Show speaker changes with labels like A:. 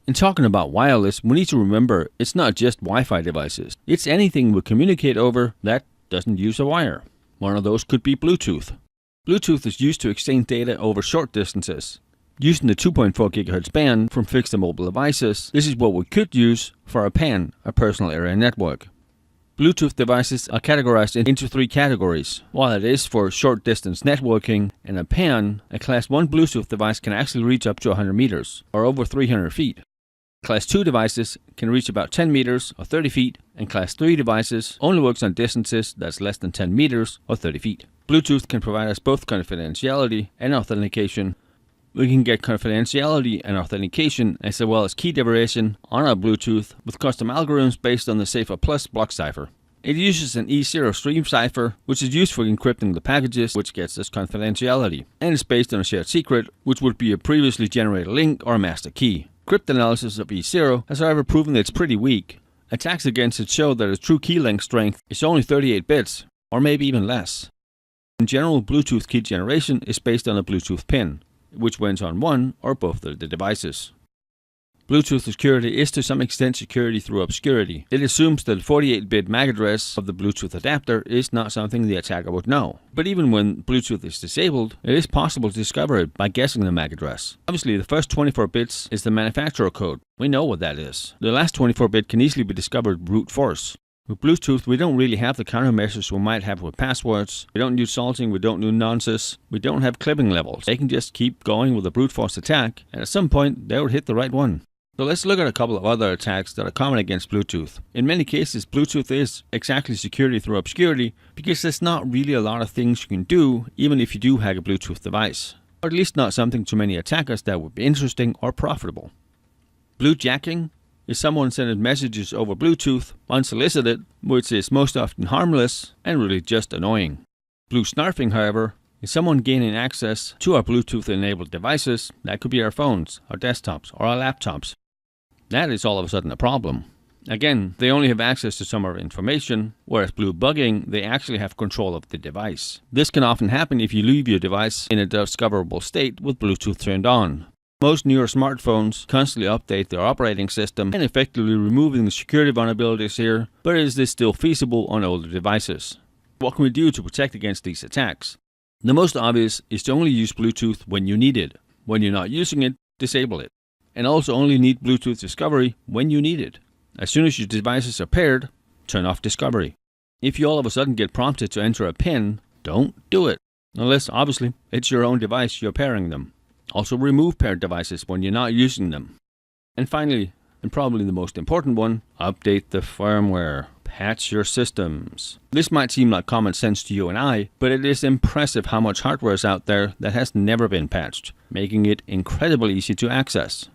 A: In talking about wireless, we need to remember it's not just Wi-Fi devices. It's anything we communicate over that doesn't use a wire. One of those could be Bluetooth. Bluetooth is used to exchange data over short distances. Using the 2.4 GHz band from fixed and mobile devices, this is what we could use for a PAN, a personal area network. Bluetooth devices are categorized into 3 categories. While it is for short distance networking and a PAN, a Class 1 Bluetooth device can actually reach up to 100 meters, or over 300 feet. Class 2 devices can reach about 10 meters or 30 feet, and Class 3 devices only works on distances that's less than 10 meters or 30 feet. Bluetooth can provide us both confidentiality and authentication. We can get confidentiality and authentication as well as key derivation on our Bluetooth with custom algorithms based on the Safer Plus block cipher. It uses an E0 stream cipher, which is used for encrypting the packages, which gets us confidentiality, and is based on a shared secret, which would be a previously generated link or a master key. Cryptanalysis of E0 has however proven that it's pretty weak. Attacks against it show that its true key length strength is only 38 bits, or maybe even less. In general, Bluetooth key generation is based on a Bluetooth pin, which went on one or both of the devices. Bluetooth security is to some extent security through obscurity. It assumes that the 48-bit MAC address of the Bluetooth adapter is not something the attacker would know. But even when Bluetooth is disabled, it is possible to discover it by guessing the MAC address. Obviously, the first 24 bits is the manufacturer code. We know what that is. The last 24-bit can easily be discovered brute force. With Bluetooth, we don't really have the countermeasures we might have with passwords. We don't use salting, we don't do nonsense, we don't have clipping levels. They can just keep going with a brute force attack, and at some point, they would hit the right one. So let's look at a couple of other attacks that are common against Bluetooth. In many cases, Bluetooth is exactly security through obscurity because there's not really a lot of things you can do even if you do hack a Bluetooth device. Or at least not something to many attackers that would be interesting or profitable. Bluejacking is someone sending messages over Bluetooth unsolicited, which is most often harmless and really just annoying. Blue snarfing, however, is someone gaining access to our Bluetooth-enabled devices. That could be our phones, our desktops, or our laptops. That is all of a sudden a problem. Again, they only have access to some of our information, whereas blue bugging, they actually have control of the device. This can often happen if you leave your device in a discoverable state with Bluetooth turned on. Most newer smartphones constantly update their operating system and effectively removing the security vulnerabilities here, but is this still feasible on older devices? What can we do to protect against these attacks? The most obvious is to only use Bluetooth when you need it. When you're not using it, disable it. And also only need Bluetooth discovery when you need it. As soon as your devices are paired, turn off discovery. If you all of a sudden get prompted to enter a PIN, don't do it. Unless, obviously, it's your own device you're pairing them. Also remove paired devices when you're not using them. And finally, and probably the most important one, update the firmware. Patch your systems. This might seem like common sense to you and I, but it is impressive how much hardware is out there that has never been patched, making it incredibly easy to access.